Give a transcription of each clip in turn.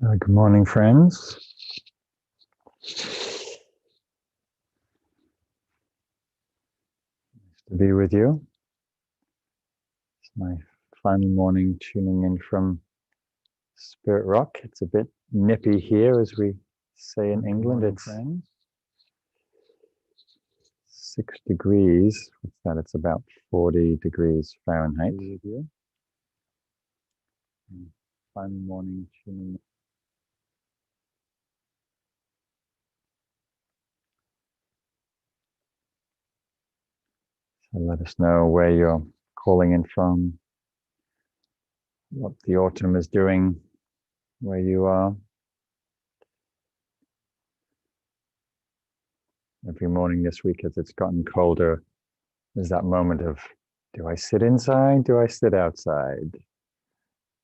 Good morning, friends. Nice to be with you. It's my final morning tuning in from Spirit Rock. It's a bit nippy here, as we say in England. It's 6 degrees. What's that? It's about 40 degrees Fahrenheit. Final morning tuning in. So let us know where you're calling in from, what the autumn is doing, where you are. Every morning this week, as it's gotten colder, there's that moment of, do I sit inside? Do I sit outside?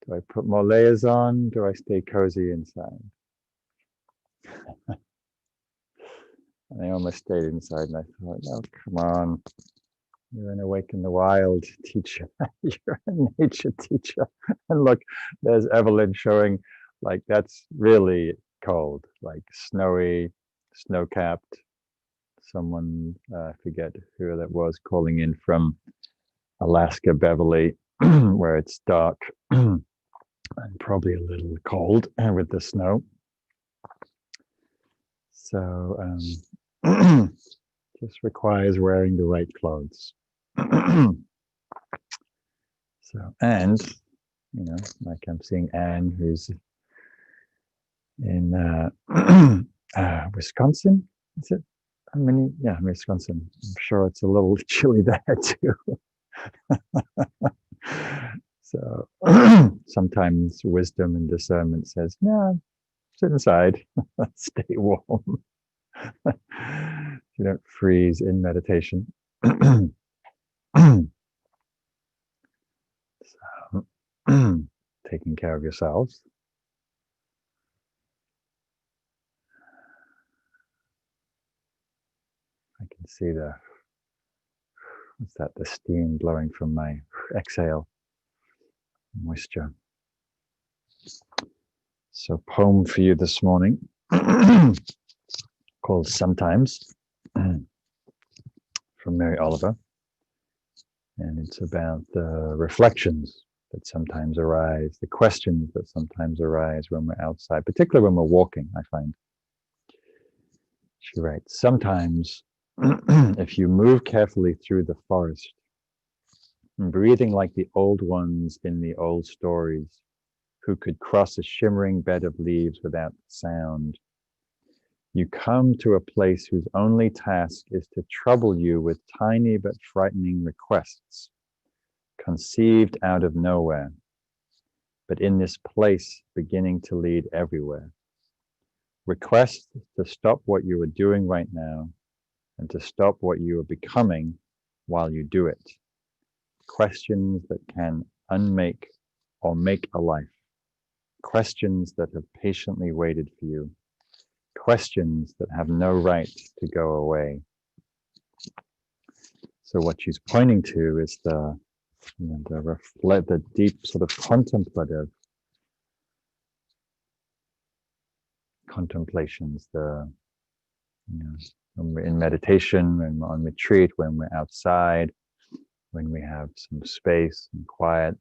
Do I put more layers on? Do I stay cozy inside? And I almost stayed inside, and I thought, oh, come on. You're an Awake in the Wild teacher. You're a nature teacher. And look, there's Evelyn showing, like, that's really cold, like snowy, snow-capped. Someone, I forget who that was, calling in from Alaska, Beverly, where it's dark and probably a little cold with the snow. So just requires wearing the right clothes. So, and, you know, like I'm seeing Anne, who's in Wisconsin, is it? How many? Yeah, Wisconsin. I'm sure it's a little chilly there too. So sometimes wisdom and discernment says, no, sit inside, stay warm. You don't freeze in meditation. So, taking care of yourselves. I can see what's that, the steam blowing from my exhale, moisture. So, poem for you this morning called Sometimes, from Mary Oliver. And it's about the reflections that sometimes arise, the questions that sometimes arise when we're outside, particularly when we're walking, I find. She writes, sometimes if you move carefully through the forest, breathing like the old ones in the old stories, who could cross a shimmering bed of leaves without sound, you come to a place whose only task is to trouble you with tiny but frightening requests, conceived out of nowhere, but in this place beginning to lead everywhere. Requests to stop what you are doing right now and to stop what you are becoming while you do it. Questions that can unmake or make a life. Questions that have patiently waited for you. Questions that have no right to go away. So what she's pointing to is the deep sort of contemplative contemplations, when we're in meditation, when we're on retreat, when we're outside, when we have some space and quiet,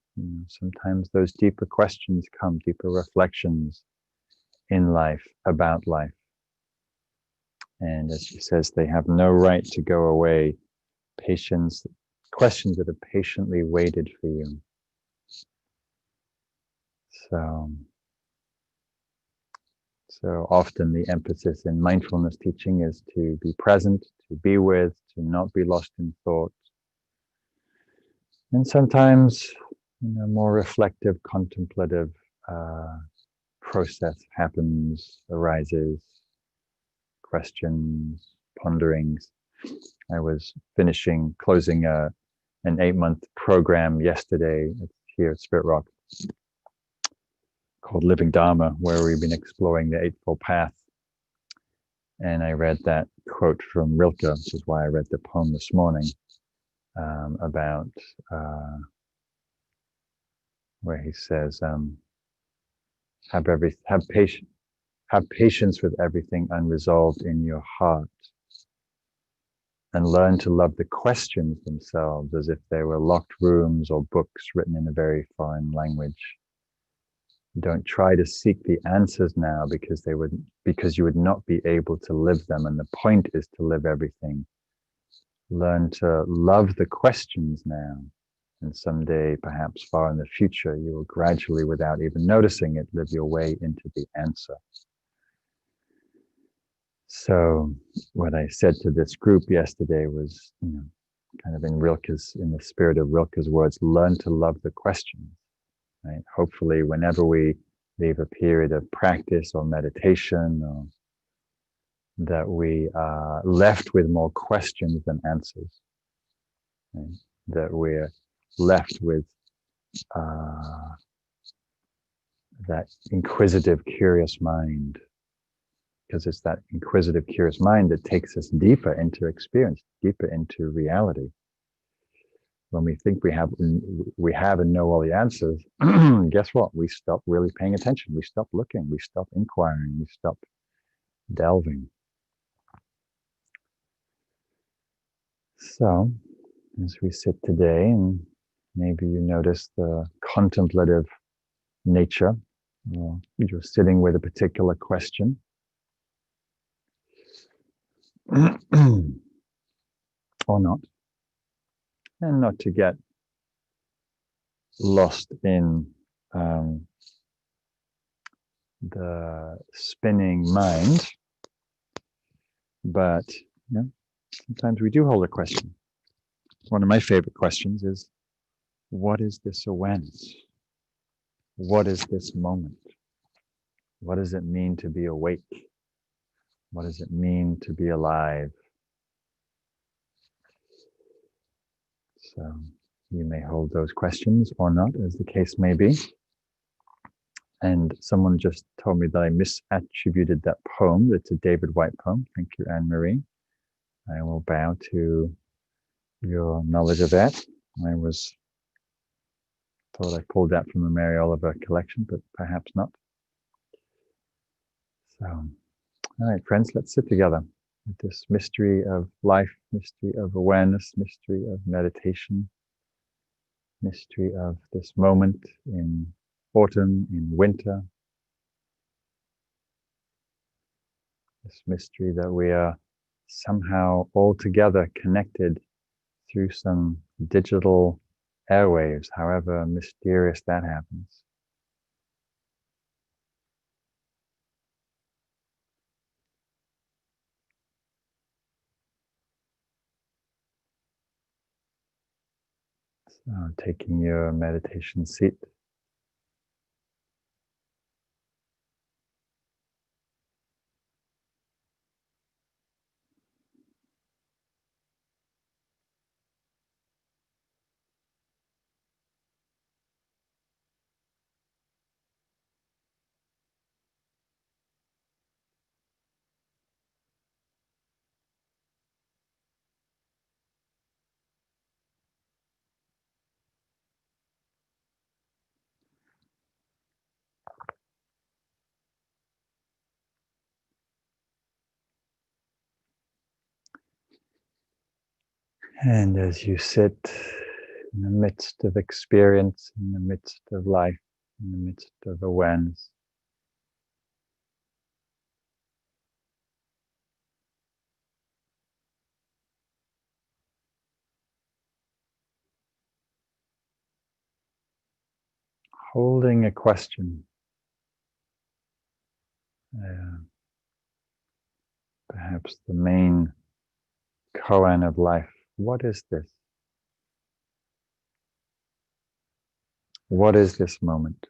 sometimes those deeper questions come, deeper reflections in life, about life. And as she says, they have no right to go away. Questions that have patiently waited for you. So often the emphasis in mindfulness teaching is to be present, to be with, to not be lost in thought. And sometimes, more reflective, contemplative process happens, arises, questions, ponderings. I was closing an 8-month program yesterday here at Spirit Rock called Living Dharma, where we've been exploring the Eightfold Path. And I read that quote from Rilke, which is why I read the poem this morning, about where he says, Have patience with everything unresolved in your heart, and learn to love the questions themselves as if they were locked rooms or books written in a very foreign language. Don't try to seek the answers now because you would not be able to live them. And the point is to live everything. Learn to love the questions now. And someday, perhaps far in the future, you will gradually, without even noticing it, live your way into the answer. So what I said to this group yesterday was, kind of in the spirit of Rilke's words, learn to love the questions. Right? Hopefully, whenever we leave a period of practice or meditation, or that we are left with more questions than answers. Right? That we're left with that inquisitive, curious mind, because it's that inquisitive, curious mind that takes us deeper into experience, deeper into reality. When we think we have and know all the answers, guess what? We stop really paying attention. We stop looking. We stop inquiring. We stop delving. So, as we sit today, and maybe you notice the contemplative nature, or you're sitting with a particular question, or not, and not to get lost in the spinning mind, but sometimes we do hold a question. One of my favorite questions is, what is this awareness? What is this moment? What does it mean to be awake? What does it mean to be alive? So you may hold those questions or not, as the case may be. And someone just told me that I misattributed that poem. It's a David Whyte poem. Thank you, Anne-Marie. I will bow to your knowledge of that. I thought I pulled that from a Mary Oliver collection, but perhaps not. So, all right, friends, let's sit together with this mystery of life, mystery of awareness, mystery of meditation, mystery of this moment in autumn, in winter, this mystery that we are somehow all together connected through some digital airwaves, however mysterious that happens. So taking your meditation seat. And as you sit in the midst of experience, in the midst of life, in the midst of awareness, holding a question, perhaps the main koan of life. What is this? What is this moment?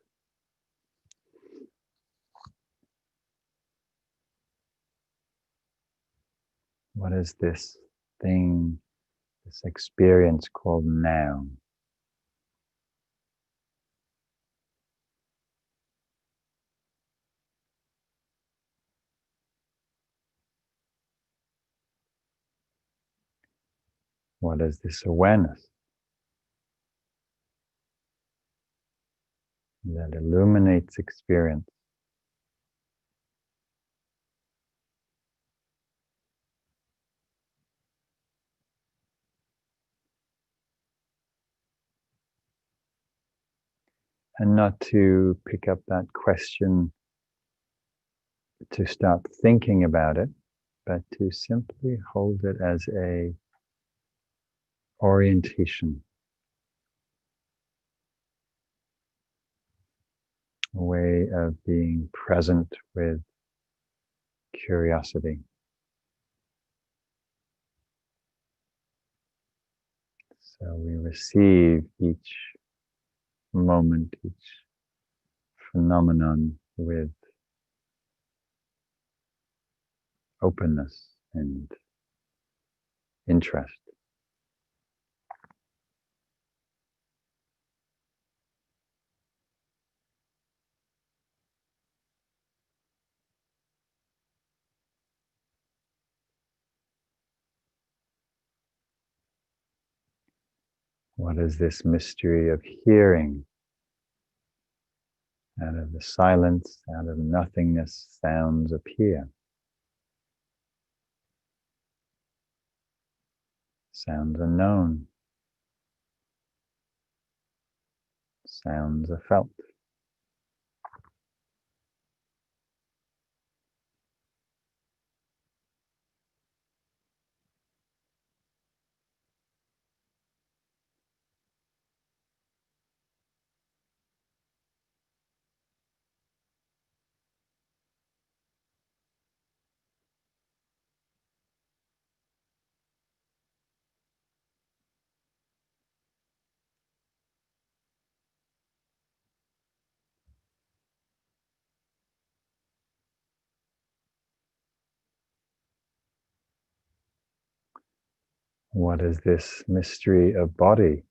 What is this thing, this experience called now? What is this awareness that illuminates experience? And not to pick up that question to start thinking about it, but to simply hold it as a orientation, a way of being present with curiosity. So we receive each moment, each phenomenon with openness and interest. What is this mystery of hearing? Out of the silence, out of nothingness, sounds appear. Sounds are known. Sounds are felt. What is this mystery of body?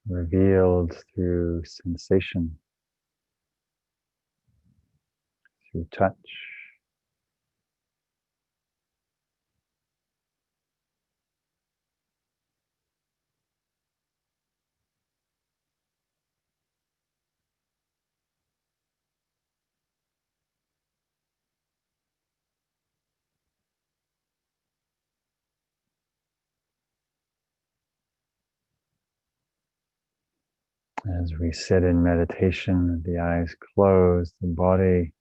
Revealed through sensation, through touch. As we sit in meditation, the eyes closed, the body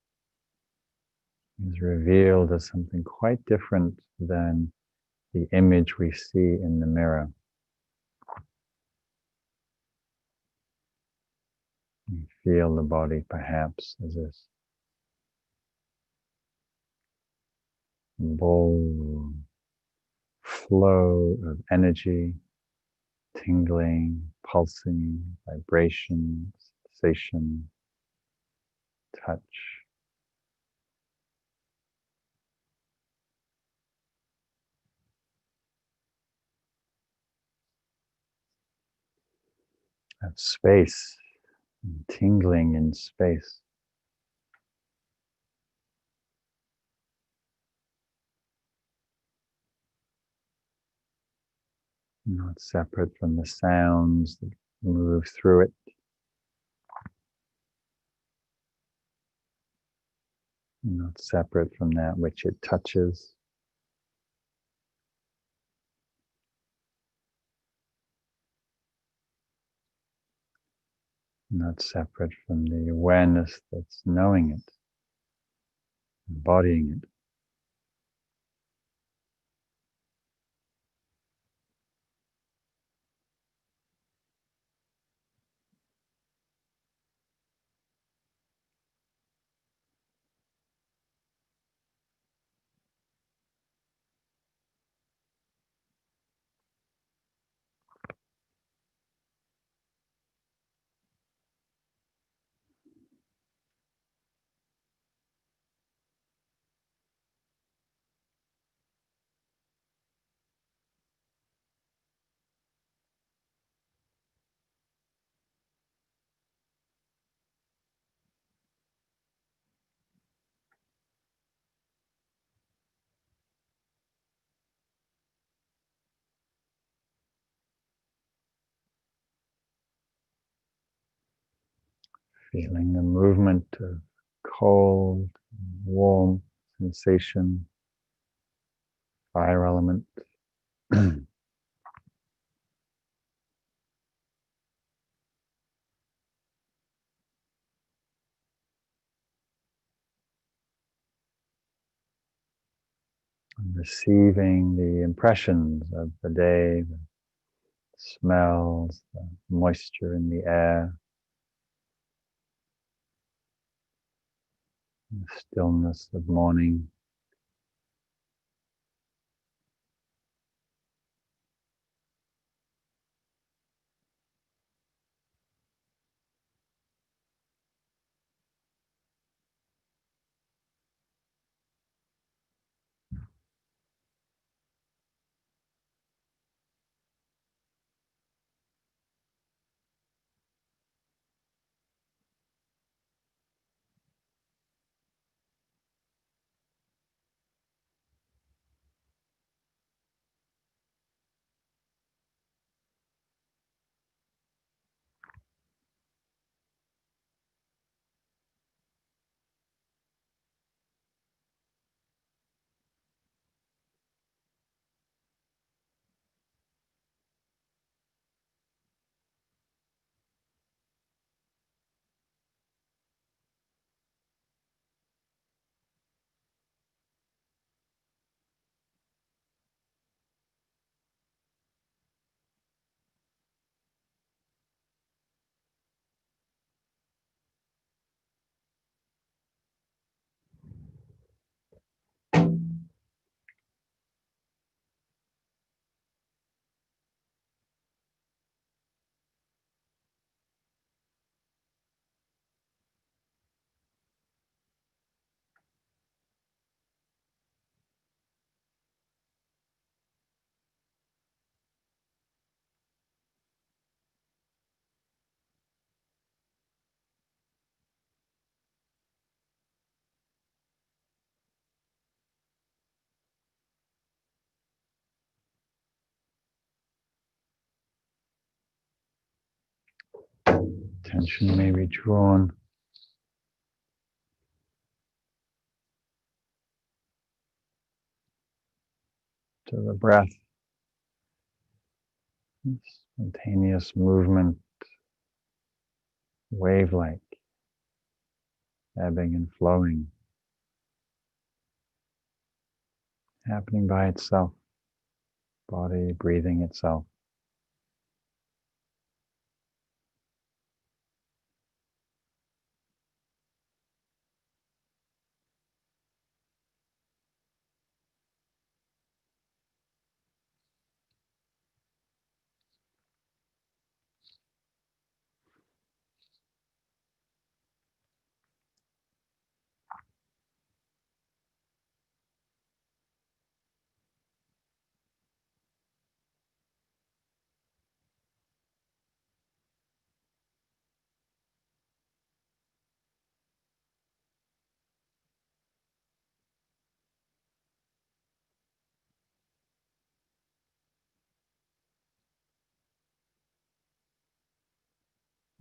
is revealed as something quite different than the image we see in the mirror. You feel the body perhaps as this bowl, flow of energy, tingling, pulsing, vibration, sensation, touch. Of space, tingling in space. Not separate from the sounds that move through it. Not separate from that which it touches. Not separate from the awareness that's knowing it, embodying it. Feeling the movement of cold, warm sensation, fire element. receiving the impressions of the day, the smells, the moisture in the air, the stillness of morning. Attention may be drawn to the breath, spontaneous movement, wave-like, ebbing and flowing, happening by itself, body breathing itself.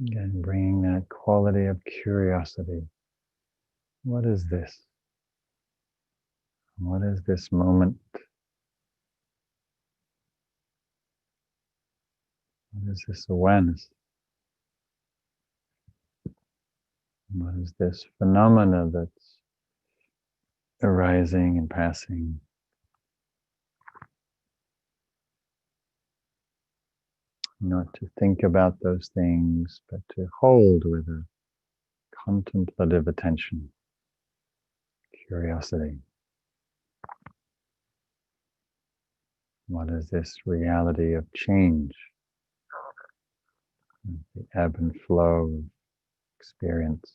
Again, bringing that quality of curiosity. What is this? What is this moment? What is this awareness? What is this phenomena that's arising and passing? Not to think about those things, but to hold with a contemplative attention, curiosity. What is this reality of change, the ebb and flow of experience?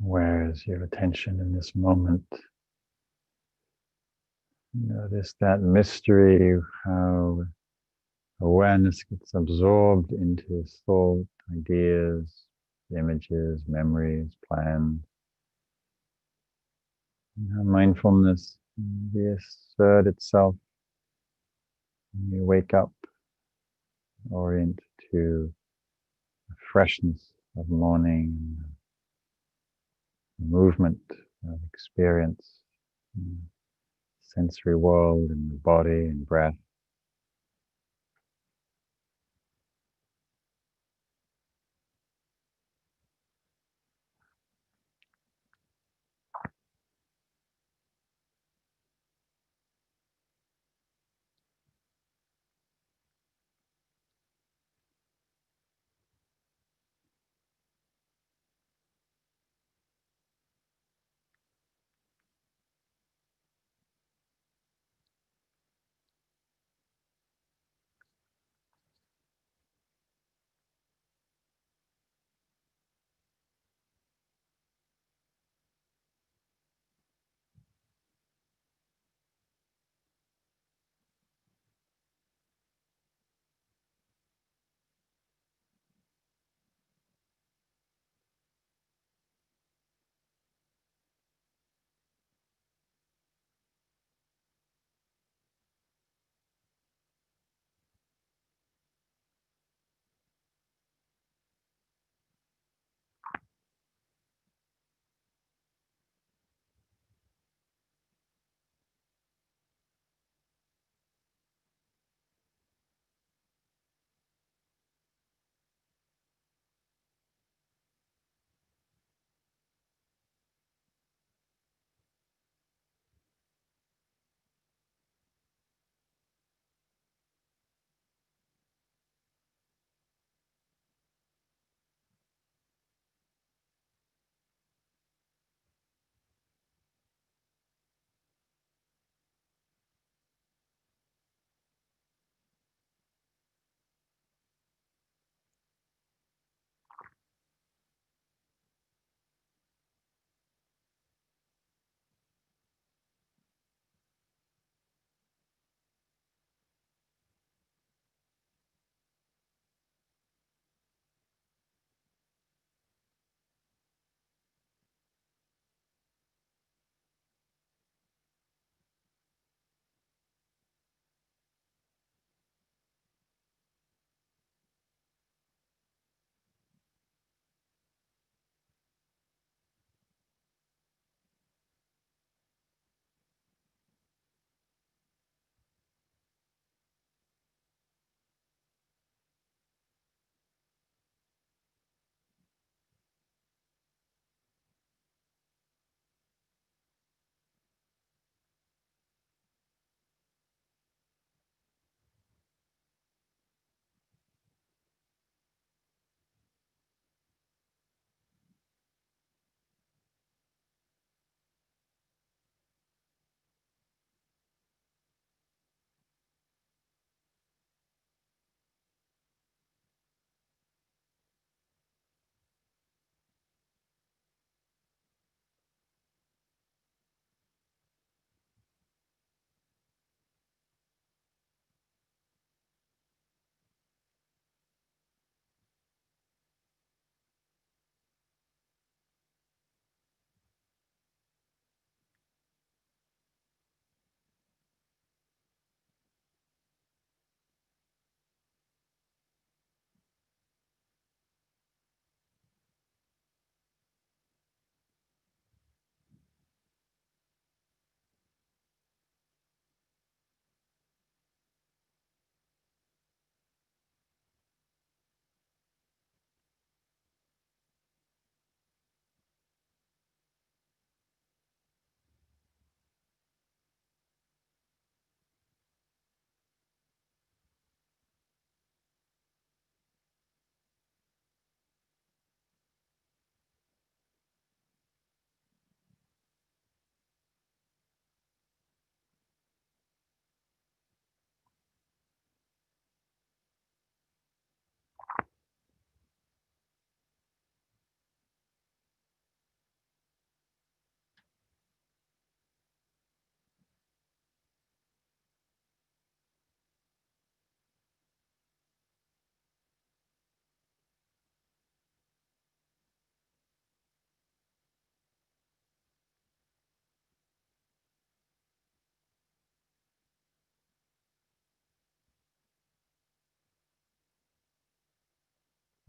Where is your attention in this moment? Notice that mystery, how awareness gets absorbed into thought, ideas, images, memories, plans. And how mindfulness reassert itself when you wake up, orient to the freshness of morning, movement of experience, sensory world in the body and breath.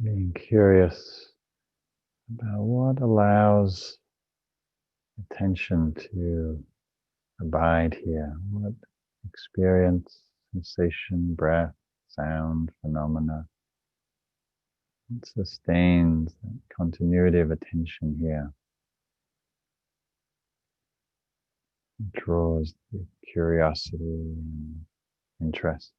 Being curious about what allows attention to abide here. What experience, sensation, breath, sound, phenomena, what sustains that continuity of attention here, draws the curiosity and interest.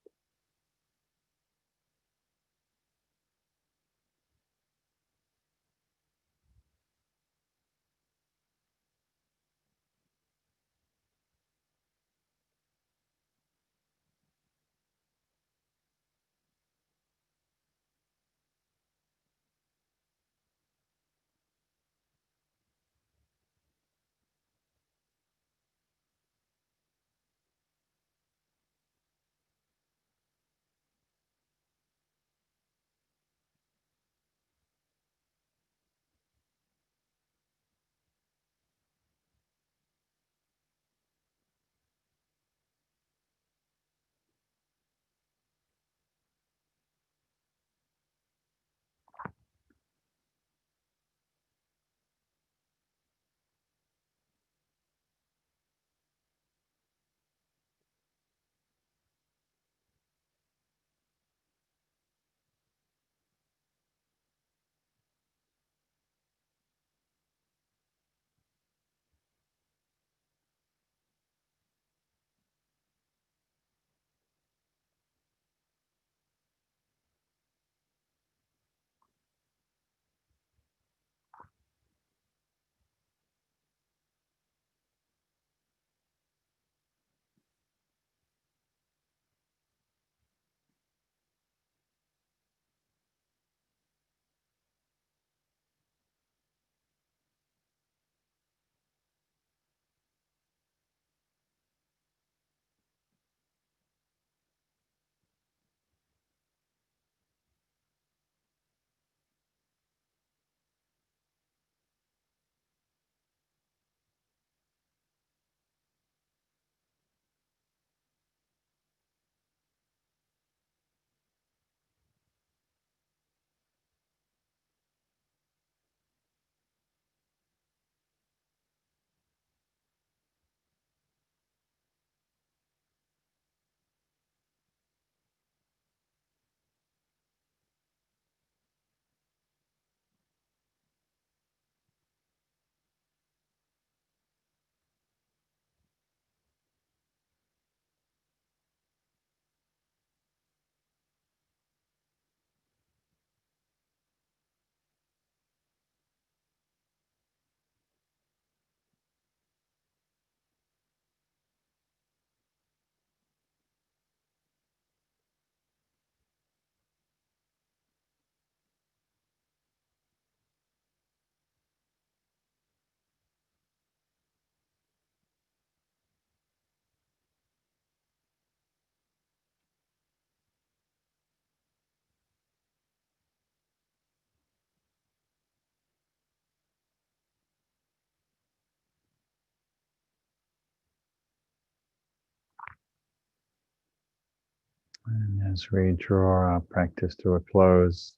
And as we draw our practice to a close,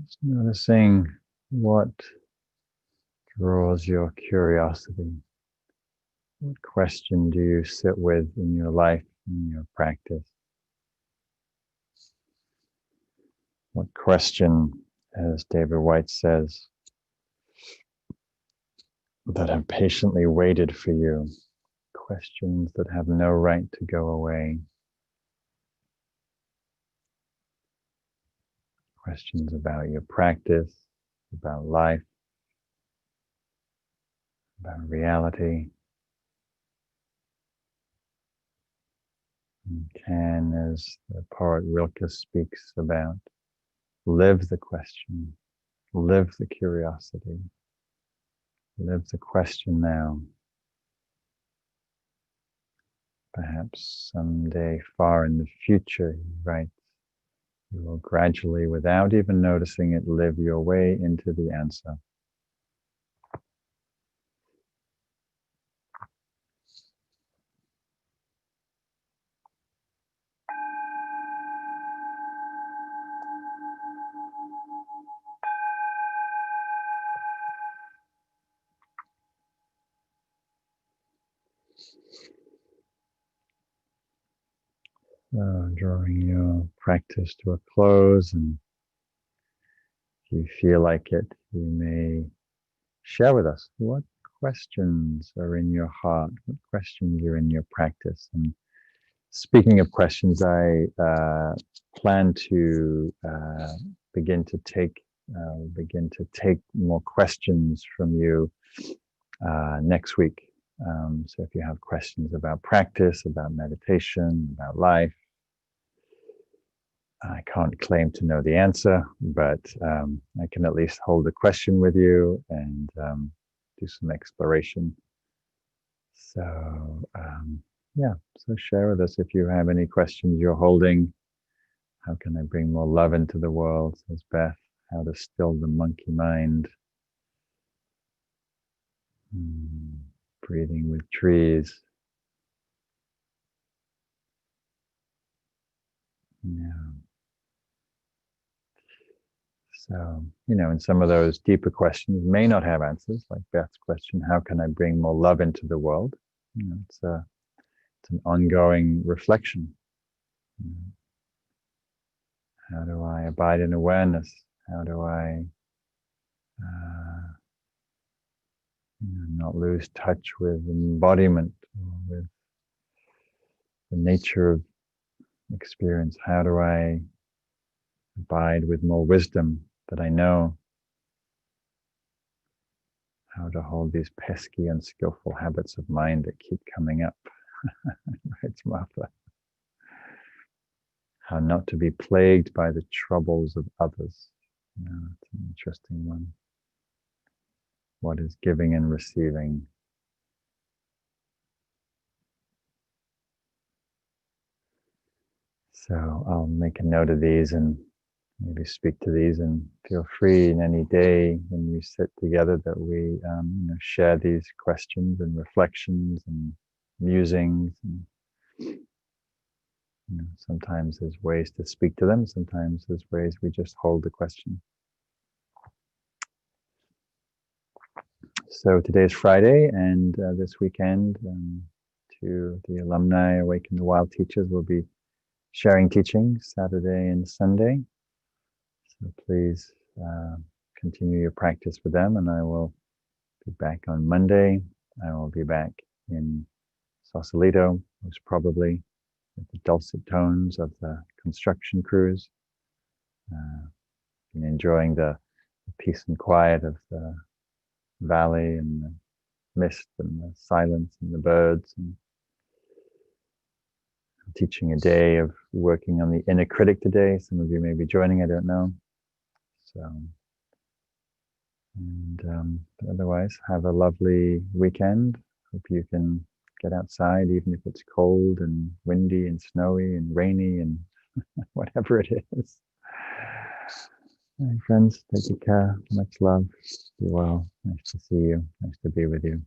just noticing what draws your curiosity. What question do you sit with in your life, in your practice? What question, as David White says, that have patiently waited for you? Questions that have no right to go away. Questions about your practice, about life, about reality. You can, as the poet Rilke speaks about, live the question, live the curiosity, live the question now. Perhaps someday far in the future, he writes, you will gradually, without even noticing it, live your way into the answer. Drawing your practice to a close, and if you feel like it, you may share with us what questions are in your heart, what questions are in your practice. And speaking of questions, I plan to begin to take more questions from you next week. So if you have questions about practice, about meditation, about life, I can't claim to know the answer, but I can at least hold a question with you and do some exploration. So yeah, so share with us if you have any questions you're holding. How can I bring more love into the world, says Beth. How to still the monkey mind. Breathing with trees. Yeah. So, and some of those deeper questions may not have answers, like Beth's question, how can I bring more love into the world? It's an ongoing reflection. How do I abide in awareness? How do I not lose touch with embodiment or with the nature of experience? How do I abide with more wisdom that I know? How to hold these pesky, unskillful habits of mind that keep coming up. Right, Martha? How not to be plagued by the troubles of others. It's an interesting one. What is giving and receiving? So I'll make a note of these and maybe speak to these, and feel free in any day when we sit together that we share these questions and reflections and musings. And, sometimes there's ways to speak to them. Sometimes there's ways we just hold the question. So today's Friday, and this weekend, to the alumni Awaken the Wild teachers, will be sharing teaching Saturday and Sunday. So please continue your practice with them, and I will be back on Monday. I will be back in Sausalito, most probably, with the dulcet tones of the construction crews. Been enjoying the peace and quiet of the valley and the mist and the silence and the birds. And I'm teaching a day of working on the inner critic today. Some of you may be joining, I don't know. So, and otherwise, have a lovely weekend. Hope you can get outside, even if it's cold and windy and snowy and rainy and whatever it is. All right, friends, take care. Much love. Be well. Nice to see you. Nice to be with you.